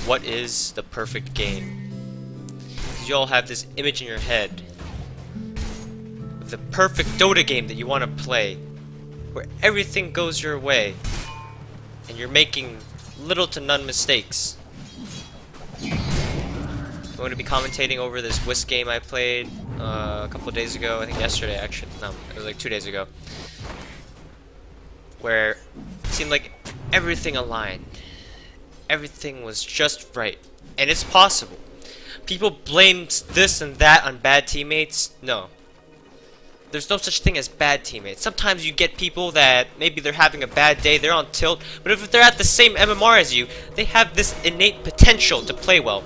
what is the perfect game? Because you all have this image in your head of the perfect Dota game that you want to play, where everything goes your way, and you're making little to none mistakes. I'm going to be commentating over this Whisk game I played a couple of days ago. I think yesterday, actually. No, it was like 2 days ago. Where it seemed like everything aligned. Everything was just right. And it's possible. People blame this and that on bad teammates. No. There's no such thing as bad teammates. Sometimes you get people that maybe they're having a bad day, they're on tilt, but if they're at the same MMR as you, they have this innate potential to play well.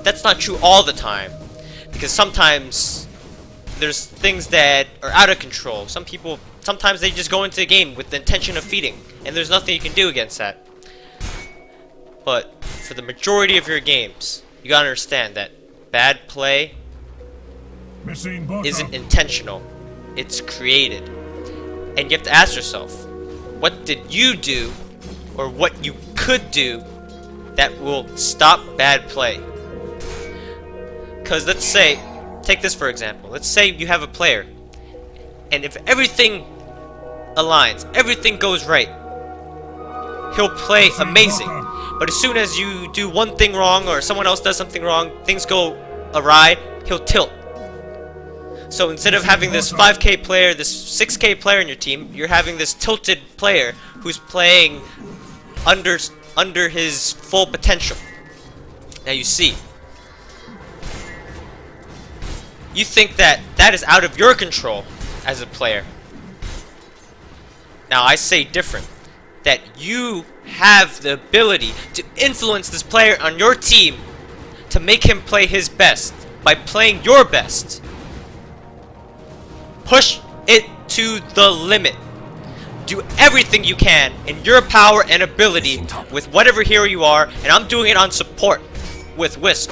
That's not true all the time, because sometimes there's things that are out of control. Some people, sometimes they just go into a game with the intention of feeding, and there's nothing you can do against that. But for the majority of your games, you gotta understand that bad play isn't intentional, it's created. And you have to ask yourself, what did you do, or what you could do, that will stop bad play? Because let's say, take this for example, let's say you have a player, and if everything aligns, everything goes right, he'll play amazing. But as soon as you do one thing wrong, or someone else does something wrong, things go awry, he'll tilt. So instead of having this 5k player, this 6k player in your team, you're having this tilted player who's playing under his full potential. Now you see, you think that that is out of your control as a player. Now I say different, that you have the ability to influence this player on your team to make him play his best by playing your best. Push it to the limit. Do everything you can in your power and ability with whatever hero you are, and I'm doing it on support with Wisp,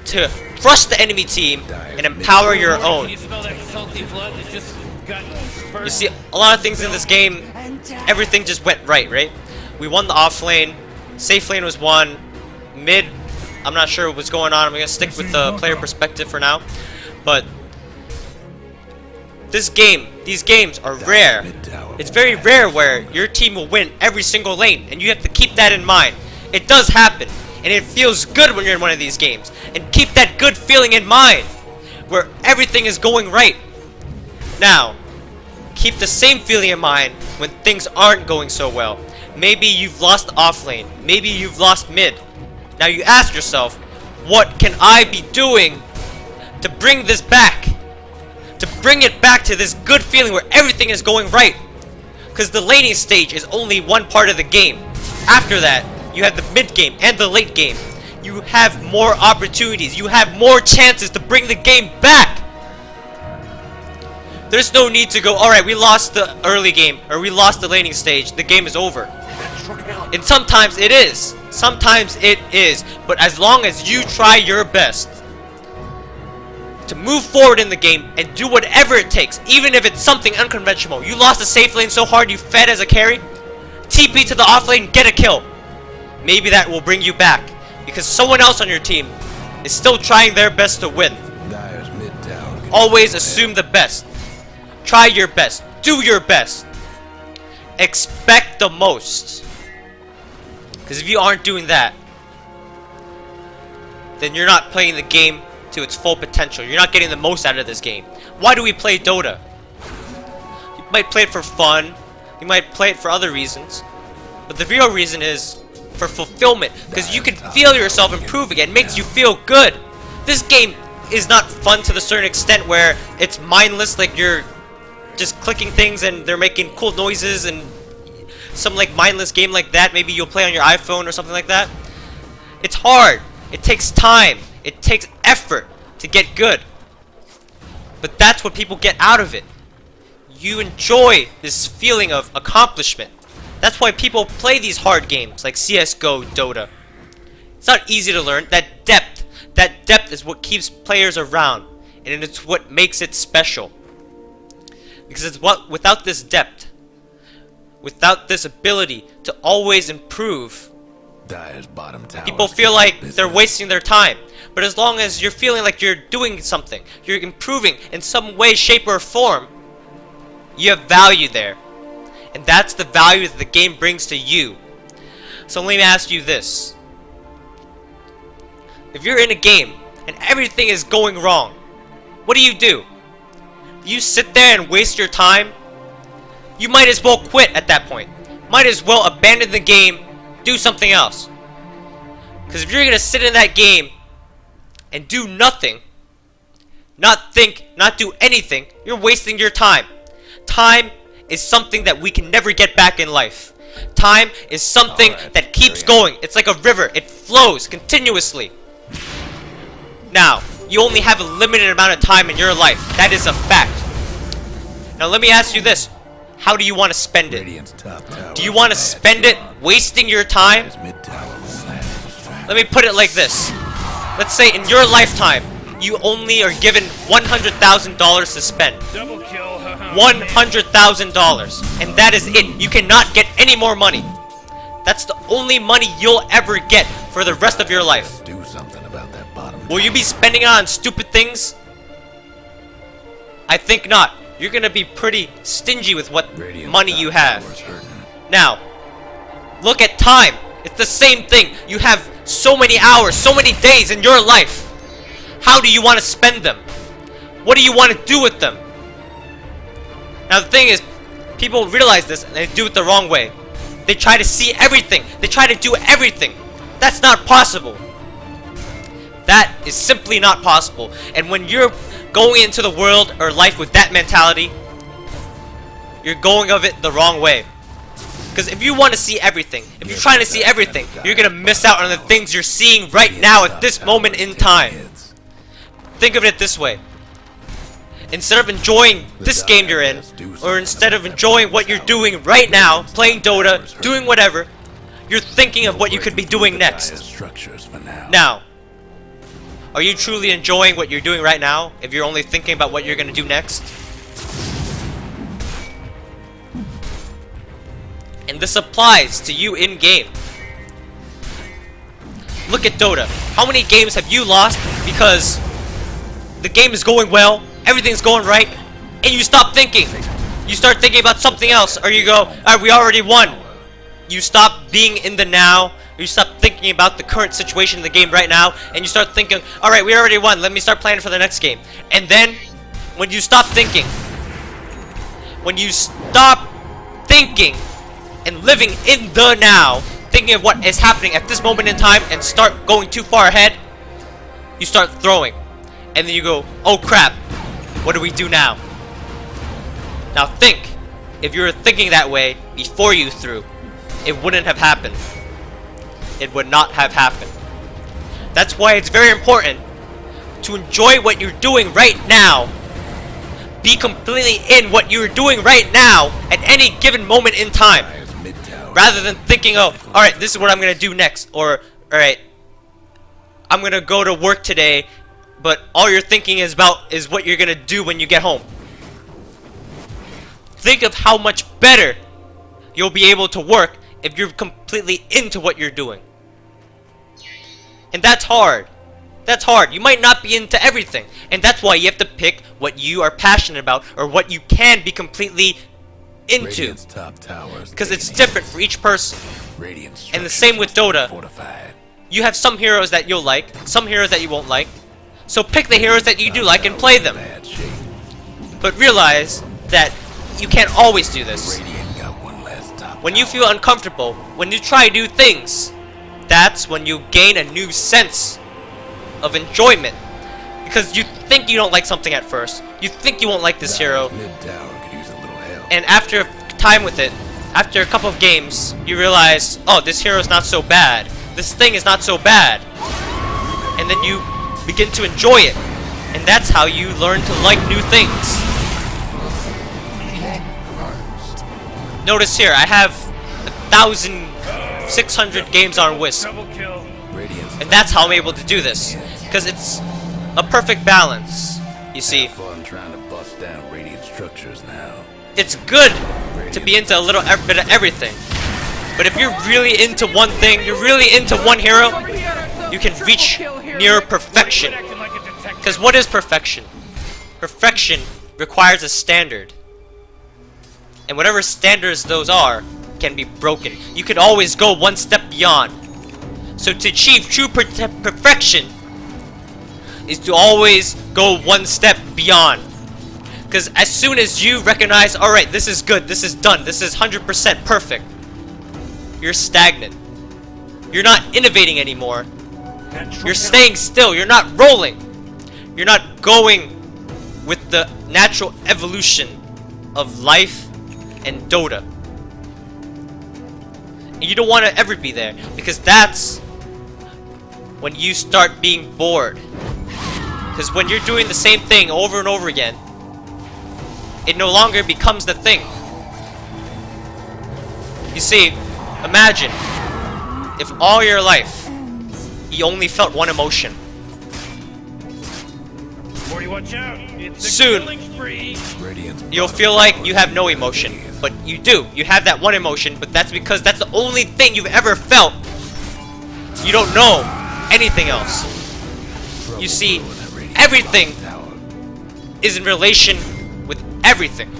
to crush the enemy team and empower your own. You see, a lot of things in this game, everything just went right? We won the off lane, safe lane was won, mid, I'm not sure what's going on. I'm gonna stick with the player perspective for now, but these games are rare. It's very rare where your team will win every single lane, and you have to keep that in mind. It does happen, and it feels good when you're in one of these games. And keep that good feeling in mind, where everything is going right. Now, keep the same feeling in mind when things aren't going so well. Maybe you've lost off lane, maybe you've lost mid. Now you ask yourself, what can I be doing to bring this back? To bring it back to this good feeling where everything is going right. Because the laning stage is only one part of the game. After that, you have the mid game and the late game. You have more opportunities. You have more chances to bring the game back. There's no need to go, alright, we lost the early game, or we lost the laning stage, the game is over. And sometimes it is. Sometimes it is. But as long as you try your best to move forward in the game and do whatever it takes, even if it's something unconventional. You lost the safe lane so hard you fed as a carry, TP to the off lane, get a kill. Maybe that will bring you back, because someone else on your team is still trying their best to win. Always assume the best. Try your best. Do your best. Expect the most. Because if you aren't doing that, then you're not playing the game to its full potential. You're not getting the most out of this game. Why do we play Dota? You might play it for fun. You might play it for other reasons. But the real reason is for fulfillment. Because you can feel yourself improving. It makes you feel good. This game is not fun to the certain extent where it's mindless, like you're just clicking things and they're making cool noises and some like mindless game like that. Maybe you'll play on your iPhone or something like that. It's hard. It takes time. It takes effort to get good. But that's what people get out of it. You enjoy this feeling of accomplishment. That's why people play these hard games like CSGO, Dota. It's not easy to learn. That depth is what keeps players around, and it's what makes it special. Because it's what, without this depth, without this ability to always improve, Dire's bottom tower. People feel like they're wasting their time. But as long as you're feeling like you're doing something, you're improving in some way, shape, or form, you have value there. And that's the value that the game brings to you. So let me ask you this. If you're in a game and everything is going wrong, what do? You sit there and waste your time? You might as well quit at that point. Might as well abandon the game, do something else. Because if you're going to sit in that game and do nothing, not think, not do anything, you're wasting your time. Time is something that we can never get back in life. Time is something that keeps going. It's like a river. It flows continuously. Now, you only have a limited amount of time in your life. That is a fact. Now let me ask you this. How do you want to spend it? Do you want to spend it wasting your time? Let me put it like this. Let's say in your lifetime, you only are given $100,000 to spend. $100,000. And that is it. You cannot get any more money. That's the only money you'll ever get for the rest of your life. Do something about that bottom. Will you be spending it on stupid things? I think not. You're gonna be pretty stingy with what money you have. Now, look at time. It's the same thing. You have so many hours, so many days in your life. How do you want to spend them? What do you want to do with them? Now the thing is, people realize this and they do it the wrong way. They try to see everything. They try to do everything. That's not possible. That is simply not possible. And when you're going into the world or life with that mentality, you're going of it the wrong way. Because if you want to see everything, if you're trying to see everything, you're going to miss out on the things you're seeing right now at this moment in time. Think of it this way. Instead of enjoying this game you're in, or instead of enjoying what you're doing right now, playing Dota, doing whatever, you're thinking of what you could be doing next. Now, are you truly enjoying what you're doing right now if you're only thinking about what you're going to do next? And this applies to you in-game. Look at Dota. How many games have you lost because the game is going well, everything's going right, and you stop thinking? You start thinking about something else, or you go, alright, we already won. You stop being in the now, or you stop thinking about the current situation in the game right now, and you start thinking, alright, we already won, let me start planning for the next game. And then, when you stop thinking, and living in the now, thinking of what is happening at this moment in time, and start going too far ahead, you start throwing. And then you go, oh crap, what do we do now? Now think, if you were thinking that way before you threw, it wouldn't have happened. It would not have happened. That's why it's very important to enjoy what you're doing right now. Be completely in what you're doing right now at any given moment in time. Rather than thinking, oh, alright, this is what I'm going to do next. Or, alright, I'm going to go to work today, but all you're thinking is what you're going to do when you get home. Think of how much better you'll be able to work if you're completely into what you're doing. And that's hard. That's hard. You might not be into everything. And that's why you have to pick what you are passionate about or what you can be completely into. Because it's different for each person. And the same with Dota. You have some heroes that you'll like, some heroes that you won't like. So pick the heroes that you do like and play them. But realize that you can't always do this. When you feel uncomfortable, when you try new things, that's when you gain a new sense of enjoyment. Because you think you don't like something at first. You think you won't like this hero. And after time with it, after a couple of games, you realize, oh, this hero's not so bad. This thing is not so bad. And then you begin to enjoy it. And that's how you learn to like new things. Notice here, I have 1,600 games on Wisp. And that's how I'm able to do this. Because it's a perfect balance, you see. It's good to be into a little bit of everything. But if you're really into one thing, you're really into one hero, you can reach near perfection. Because what is perfection? Perfection requires a standard. And whatever standards those are can be broken. You can always go one step beyond. So to achieve true perfection is to always go one step beyond. Because as soon as you recognize, alright, this is good, this is done, this is 100% perfect, you're stagnant. You're not innovating anymore. You're staying still. You're not rolling. You're not going with the natural evolution of life and Dota. And you don't want to ever be there, because that's when you start being bored. Because when you're doing the same thing over and over again, it no longer becomes the thing. You see, imagine if all your life you only felt one emotion. Watch out. Soon you'll feel like you have no emotion, but you do. You have that one emotion, but that's because that's the only thing you've ever felt. You don't know anything else. You see, everything is in relation with everything.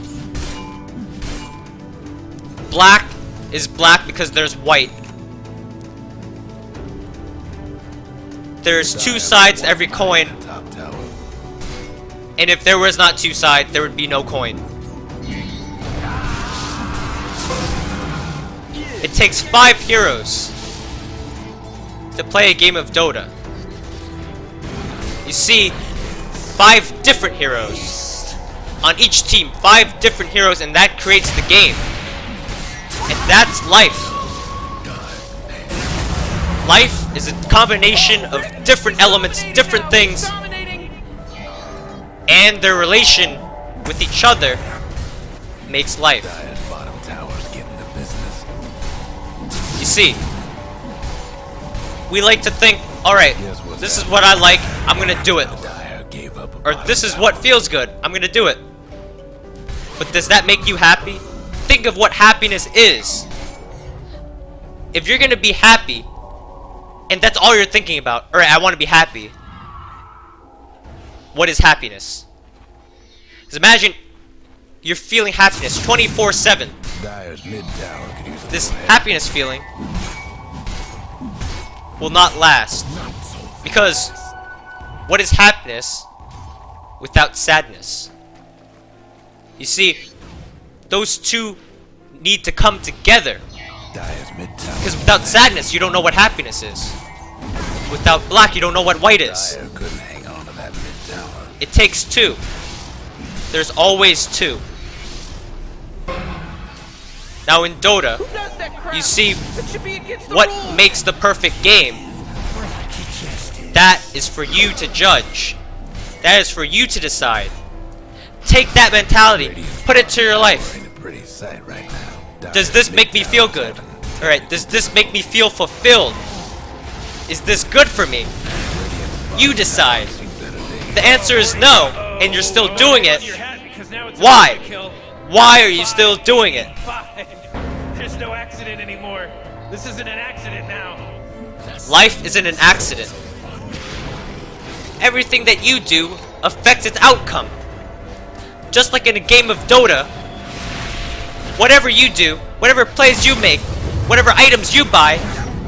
Black is black because there's white. There's two sides to every coin, and if there was not two sides, there would be no coin. It takes 5 heroes to play a game of Dota. You see, 5 different heroes on each team, 5 different heroes, and that creates the game. And that's life. Life is a combination of different elements, different things, and their relation with each other makes life. You see, we like to think, alright, this is what I like, I'm gonna do it. Or this is what feels good, I'm gonna do it. But does that make you happy? Think of what happiness is. If you're gonna be happy, and that's all you're thinking about, alright, I want to be happy. What is happiness? Because imagine you're feeling happiness 24/7. This happiness feeling will not last. Because what is happiness without sadness? You see, those two need to come together. Because without sadness, you don't know what happiness is. Without black, you don't know what white is. It takes 2. There's always 2. Now in Dota, you see what makes the perfect game. That is for you to judge. That is for you to decide. Take that mentality, put it to your life. Does this make me feel good? Alright, does this make me feel fulfilled? Is this good for me? You decide. The answer is no, and you're still doing it. Why? Why are you still doing it? There's no accident anymore. This isn't an accident now. Life isn't an accident. Everything that you do affects its outcome. Just like in a game of Dota, whatever you do, whatever plays you make, whatever items you buy,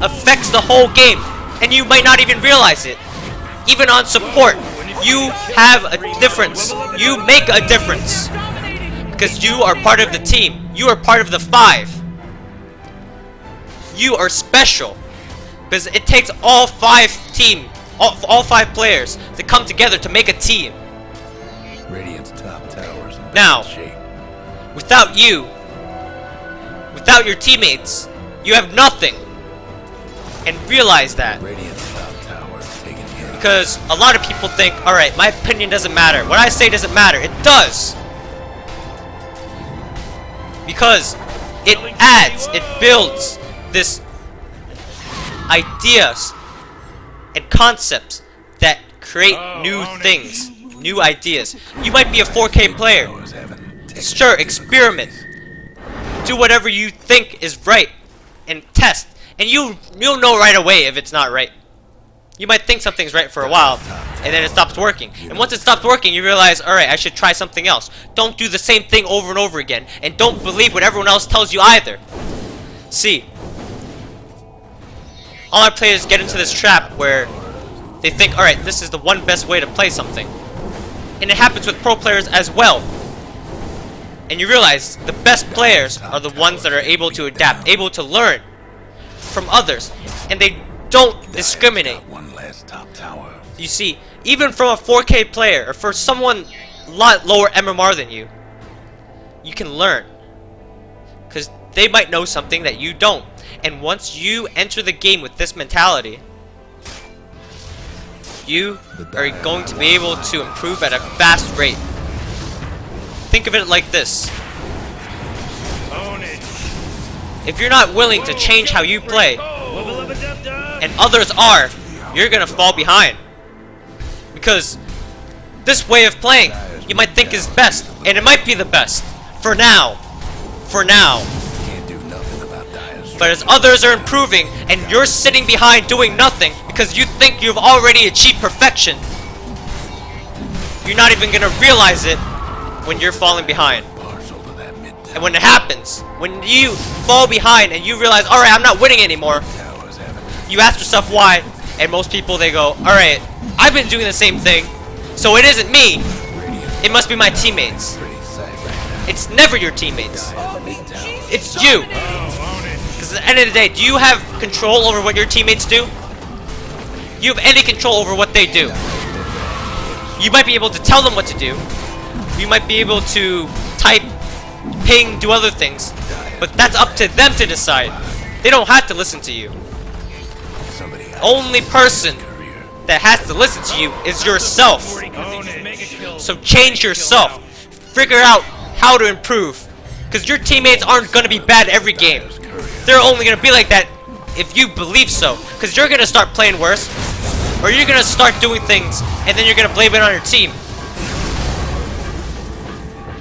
affects the whole game, and you might not even realize it. Even on support, you have a difference. You make a difference. Because you are part of the team. You are part of the 5. You are special. Because it takes all 5 players to come together to make a team. Now, without you, without your teammates, you have nothing. And realize that. Because a lot of people think, alright, my opinion doesn't matter. What I say doesn't matter. It does. Because it adds, it builds this ideas and concepts that create new things, new ideas. You might be a 4K player. Sure, experiment. Do whatever you think is right and test, and you'll know right away if it's not right. You might think something's right for a while, and then it stops working. And once it stops working, you realize, alright, I should try something else. Don't do the same thing over and over again, and don't believe what everyone else tells you either. See, all our players get into this trap where they think, alright, this is the one best way to play something. And it happens with pro players as well. And you realize the best players are the ones that are able to adapt, able to learn from others, and they don't discriminate. One last top tower. You see, even from a 4K player, or for someone a lot lower MMR than you, you can learn. Because they might know something that you don't. And once you enter the game with this mentality, you are going to be able to improve at a fast rate. Think of it like this. Own it. If you're not willing to change how you play, and others are, you're gonna fall behind. Because this way of playing, you might think is best, and it might be the best. For now. For now. Can't do nothing about Dire's. But as others are improving, and you're sitting behind doing nothing because you think you've already achieved perfection, you're not even gonna realize it when you're falling behind. Partial to that mid-tower. And when it happens, when you fall behind and you realize, alright, I'm not winning anymore, Towers haven't. you ask yourself why, and most people, they go, alright, I've been doing the same thing, so it isn't me, it must be my teammates. Pretty sight right now. It's never your teammates, it's you. Oh, own it. Because at the end of the day, do you have control over what your teammates do? You have any control over what they do. You might be able to tell them what to do. You might be able to type, ping, do other things. But that's up to them to decide. They don't have to listen to you. Somebody else. Only person Career. that has to listen to you is yourself. Own it. So change yourself. Figure out how to improve. Because your teammates aren't going to be bad every game. They're only going to be like that if you believe so. Because you're going to start playing worse. Or you're going to start doing things and then you're going to blame it on your team.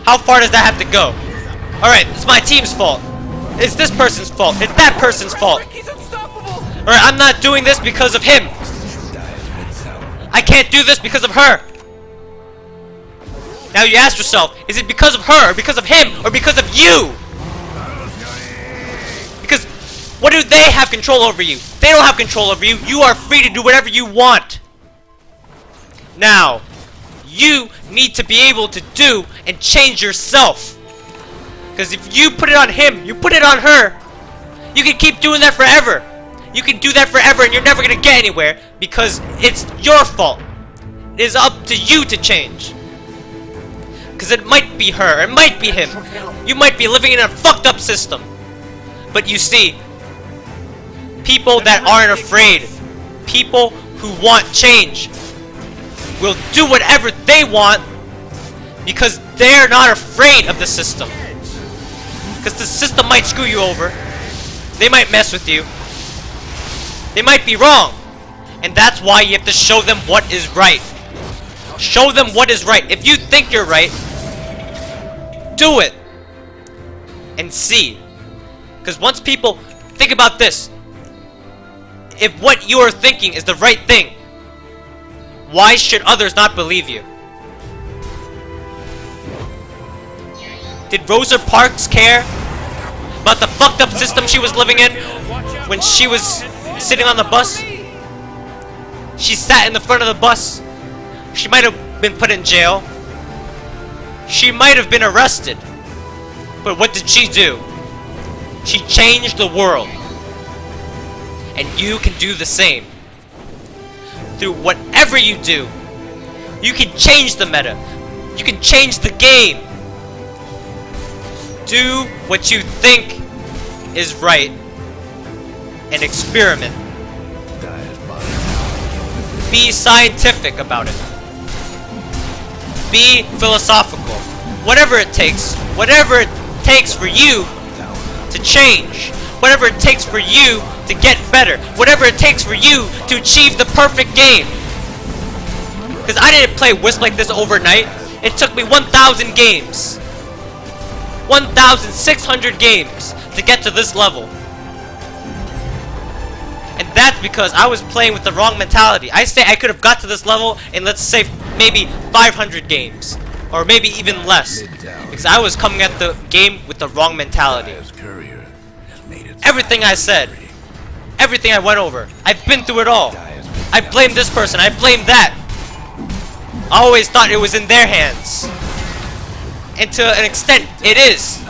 How far does that have to go? Alright, it's my team's fault. It's this person's fault. It's that person's fault. Alright, I'm not doing this because of him. I can't do this because of her. Now you ask yourself, is it because of her, or because of him, or because of you? Because what do they have control over you? They don't have control over you. You are free to do whatever you want. Now, you need to be able to do and change yourself. Because if you put it on him, you put it on her, you can keep doing that forever. You can do that forever and you're never going to get anywhere because it's your fault. It is up to you to change. Because it might be her, it might be him. You might be living in a fucked up system. But you see, people that aren't afraid, people who want change, will do whatever they want because they're not afraid of the system. Because the system might screw you over. They might mess with you. They might be wrong. And that's why you have to show them what is right. Show them what is right. If you think you're right, do it. And see. Because once people think about this, if what you are thinking is the right thing, why should others not believe you? Did Rosa Parks care about the fucked up system she was living in when she was sitting on the bus? She sat in the front of the bus. She might have been put in jail. She might have been arrested. But what did she do? She changed the world. And you can do the same. Through whatever you do, you can change the meta. You can change the game. Do what you think is right and experiment. Be scientific about it. Be philosophical. Whatever it takes for you to change. Whatever it takes for you to get better. Whatever it takes for you to achieve the perfect game. Because I didn't play Wisp like this overnight. It took me 1,000 games. 1,600 games to get to this level. And that's because I was playing with the wrong mentality. I say I could have got to this level in, let's say, maybe 500 games. Or maybe even less. Because I was coming at the game with the wrong mentality. Everything I said, everything I went over, I've been through it all. I blame this person, I blame that. I always thought it was in their hands. And to an extent, it is.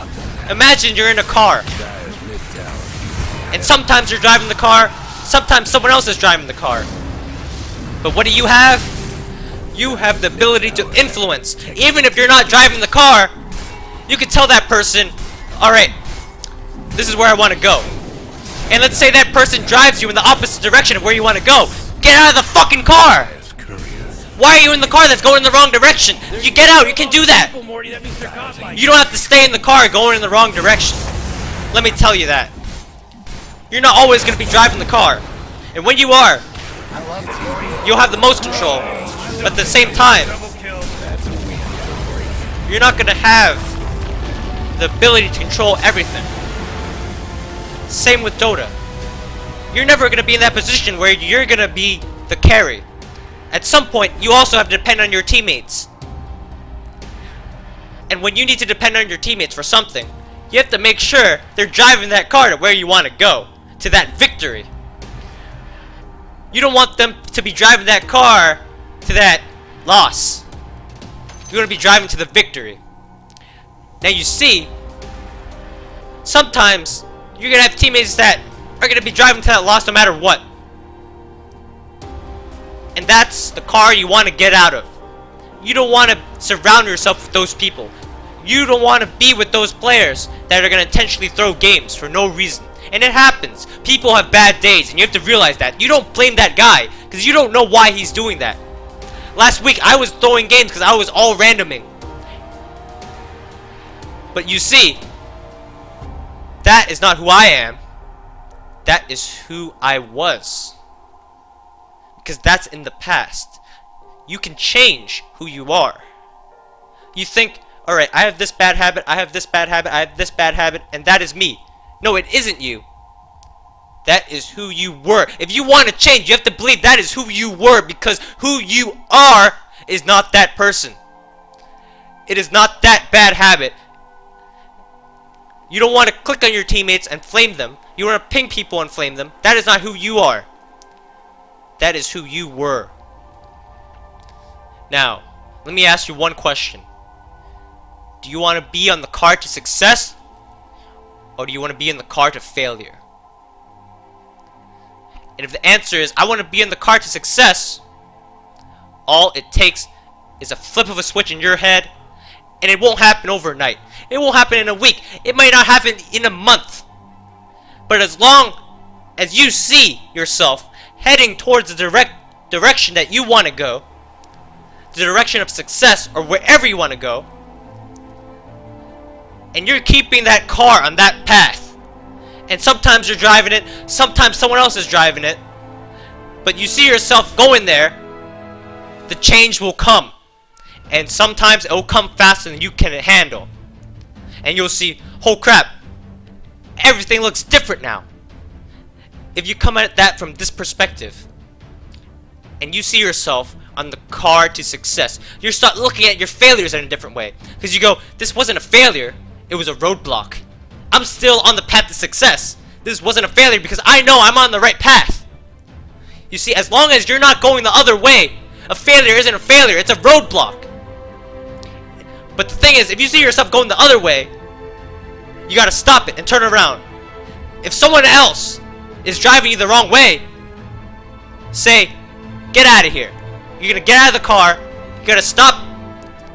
Imagine you're in a car. And sometimes you're driving the car, sometimes someone else is driving the car. But what do you have? You have the ability to influence. Even if you're not driving the car, you can tell that person, alright, this is where I want to go. And let's say that person drives you in the opposite direction of where you want to go. Get out of the fucking car! Why are you in the car that's going in the wrong direction? You get out, you can do that. You don't have to stay in the car going in the wrong direction. Let me tell you that. You're not always going to be driving the car. And when you are, you'll have the most control. But at the same time, you're not going to have the ability to control everything. Same with Dota. You're never going to be in that position where you're going to be the carry. At some point, you also have to depend on your teammates. And when you need to depend on your teammates for something, you have to make sure they're driving that car to where you want to go. To that victory. You don't want them to be driving that car to that loss. You want to be driving to the victory. Now you see, sometimes you're going to have teammates that are going to be driving to that loss no matter what. And that's the car you want to get out of. You don't want to surround yourself with those people. You don't want to be with those players that are going to intentionally throw games for no reason. And it happens. People have bad days, and you have to realize that. You don't blame that guy, because you don't know why he's doing that. Last week, I was throwing games because I was all randoming. But you see, that is not who I am. That is who I was. Because that's in the past. You can change who you are. You think, alright, I have this bad habit, I have this bad habit, I have this bad habit, and that is me. No, it isn't you. That is who you were. If you want to change, you have to believe that is who you were, because who you are is not that person. It is not that bad habit. You don't want to click on your teammates and flame them. You want to ping people and flame them. That is not who you are. That is who you were. Now, let me ask you one question. Do you want to be on the card to success? Or do you want to be in the car to failure? And if the answer is, I want to be in the car to success, all it takes is a flip of a switch in your head, and it won't happen overnight. It won't happen in a week. It might not happen in a month. But as long as you see yourself heading towards the direction that you want to go, the direction of success, or wherever you want to go, and you're keeping that car on that path, and sometimes you're driving it, sometimes someone else is driving it, but you see yourself going there, the change will come. And sometimes it will come faster than you can handle. And you'll see, oh crap, everything looks different now. If you come at that from this perspective, and you see yourself on the car to success, you start looking at your failures in a different way. Because you go, this wasn't a failure, it was a roadblock. I'm still on the path to success. This wasn't a failure because I know I'm on the right path. You see, as long as you're not going the other way, a failure isn't a failure, it's a roadblock. But the thing is, if you see yourself going the other way, you gotta stop it and turn around. If someone else is driving you the wrong way, say, get out of here. You're gonna get out of the car, you gotta stop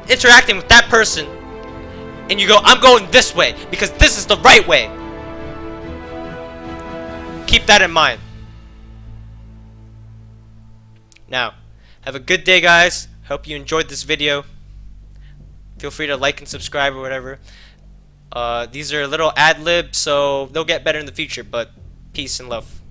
interacting with that person, and you go, I'm going this way, because this is the right way. Keep that in mind. Now, have a good day, guys. Hope you enjoyed this video. Feel free to like and subscribe or whatever. These are little ad-libs, so they'll get better in the future, but peace and love.